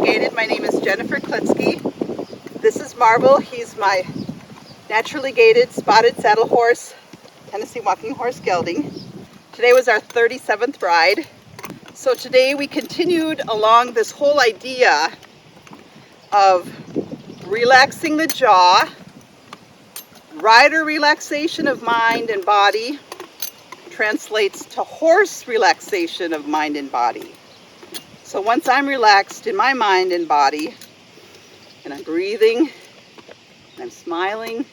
Gaited. My name is Jennifer Klitsky. This is Marvel. He's my naturally gaited spotted saddle horse, Tennessee walking horse gelding. Today was our 37th ride. So today we continued along this whole idea of relaxing the jaw, rider relaxation of mind and body translates to horse relaxation of mind and body. So once I'm relaxed in my mind and body, and I'm breathing, and I'm smiling,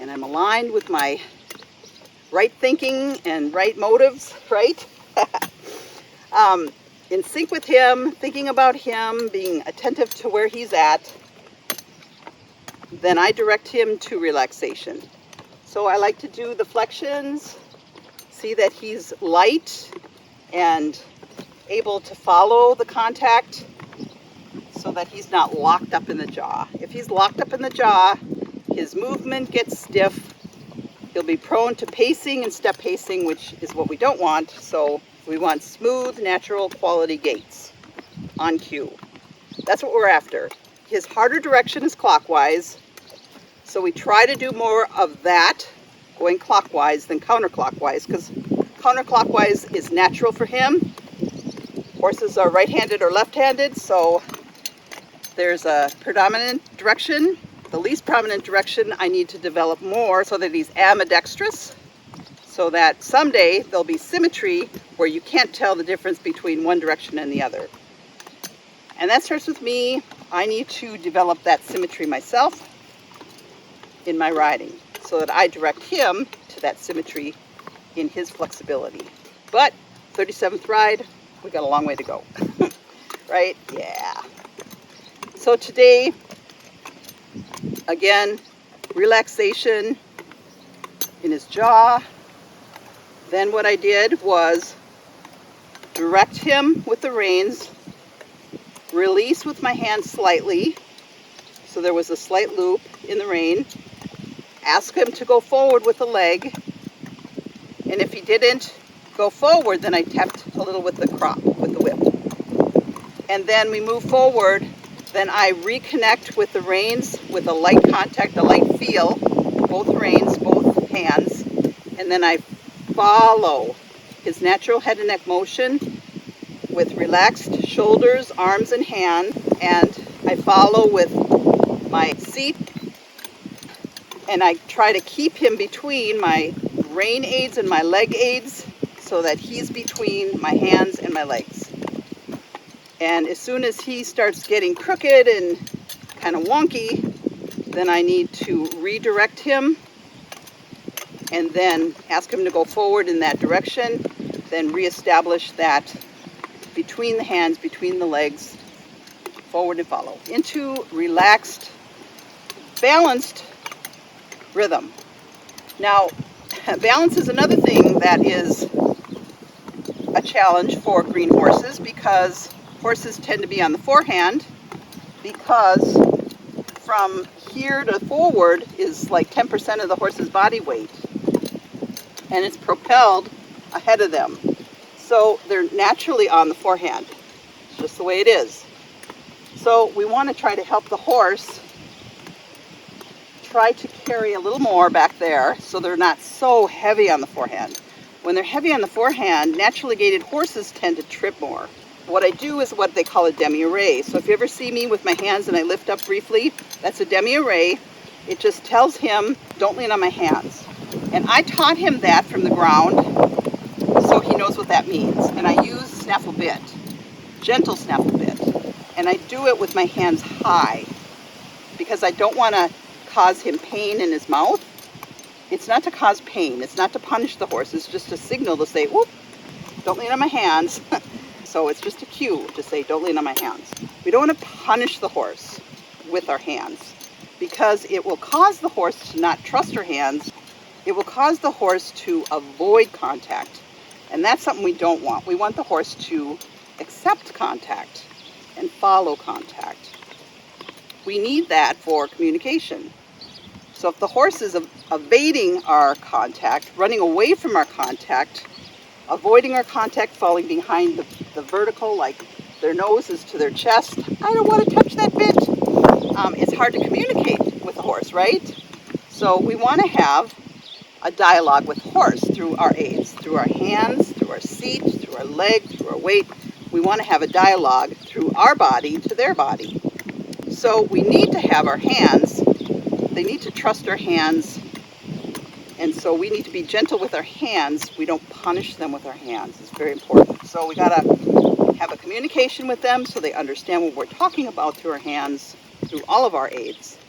and I'm aligned with my right thinking and right motives, right? In sync with him, thinking about him, being attentive to where he's at, then I direct him to relaxation. So I like to do the flexions, see that he's light and able to follow the contact so that he's not locked up in the jaw. If he's locked up in the jaw, his movement gets stiff. He'll be prone to pacing and step pacing, which is what we don't want. So we want smooth, natural, quality gaits on cue. That's what we're after. His harder direction is clockwise, so we try to do more of that going clockwise than counterclockwise, because counterclockwise is natural for him. Horses are right-handed or left-handed, so there's a predominant direction. The least prominent direction I need to develop more so that he's ambidextrous, so that someday there'll be symmetry where you can't tell the difference between one direction and the other. And that starts with me. I need to develop that symmetry myself in my riding so that I direct him to that symmetry in his flexibility. But 37th ride, we got a long way to go, right? Yeah. So today, again, relaxation in his jaw. Then what I did was direct him with the reins, release with my hand slightly, so there was a slight loop in the rein, ask him to go forward with the leg, and if he didn't go forward, then I tapped a little with the crop, with the whip. And then we move forward, then I reconnect with the reins with a light contact, a light feel, both reins, both hands, and then I follow his natural head and neck motion with relaxed shoulders, arms, and hand, and I follow with my seat, and I try to keep him between my rein aids and my leg aids so that he's between my hands and my legs. And as soon as he starts getting crooked and kind of wonky, then I need to redirect him and then ask him to go forward in that direction, then reestablish that between the hands, between the legs, forward and follow into relaxed, balanced rhythm. Now, balance is another thing that is a challenge for green horses, because horses tend to be on the forehand, because from here to forward is like 10% of the horse's body weight, and it's propelled ahead of them. So they're naturally on the forehand. It's just the way it is. So we want to try to help the horse try to carry a little more back there so they're not so heavy on the forehand. When they're heavy on the forehand, naturally gaited horses tend to trip more. What I do is what they call a demi arret. So if you ever see me with my hands and I lift up briefly, that's a demi arret. It just tells him, don't lean on my hands. And I taught him that from the ground, so he knows what that means. And I use snaffle bit, gentle snaffle bit. And I do it with my hands high, because I don't want to cause him pain in his mouth. It's not to cause pain. It's not to punish the horse. It's just a signal to say, whoop, don't lean on my hands. So it's just a cue to say, don't lean on my hands. We don't want to punish the horse with our hands, because it will cause the horse to not trust her hands. It will cause the horse to avoid contact. And that's something we don't want. We want the horse to accept contact and follow contact. We need that for communication. So if the horse is evading our contact, running away from our contact, avoiding our contact, falling behind the vertical, like Their nose is to their chest. I don't want to touch that bit. It's hard to communicate with a horse, right? So we want to have a dialogue with horse through our aids, through our hands, through our seat, through our leg, through our weight. We want to have a dialogue through our body to their body. So we need to have our hands. They need to trust our hands. And so we need to be gentle with our hands. We don't punish them with our hands. It's very important. So we got to have a communication with them so they understand what we're talking about through our hands, through all of our aids.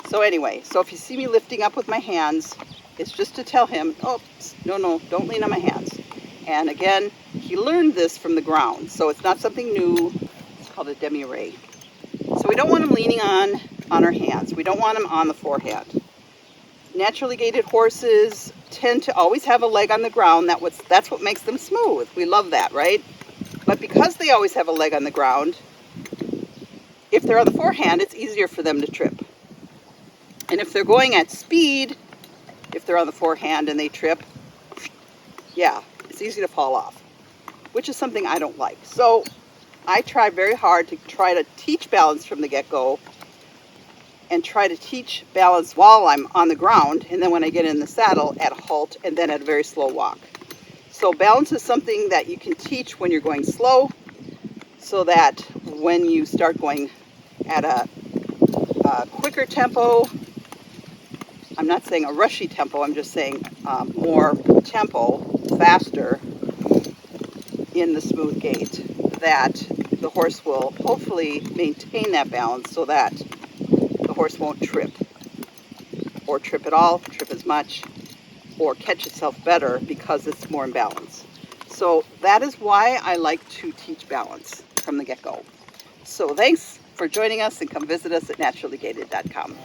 So anyway, so if you see me lifting up with my hands, it's just to tell him, oh, no, don't lean on my hands. And again, he learned this from the ground, so it's not something new. It's called a demi. So we don't want him leaning on our hands. We don't want him on the forehand. Naturally gaited horses tend to always have a leg on the ground. That's what makes them smooth. We love that, right? But because they always have a leg on the ground, if they're on the forehand, it's easier for them to trip. And if they're going at speed, if they're on the forehand and they trip, yeah, it's easy to fall off, which is something I don't like. So I try very hard to try to teach balance from the get-go and try to teach balance while I'm on the ground, and then when I get in the saddle at a halt and then at a very slow walk. So balance is something that you can teach when you're going slow, so that when you start going at a quicker tempo, I'm not saying a rushy tempo, I'm just saying more tempo, faster in the smooth gait, that the horse will hopefully maintain that balance so that the horse won't trip, or trip at all, trip as much, or catch itself better because it's more in balance. So that is why I like to teach balance from the get-go. So thanks for joining us, and come visit us at naturallygated.com.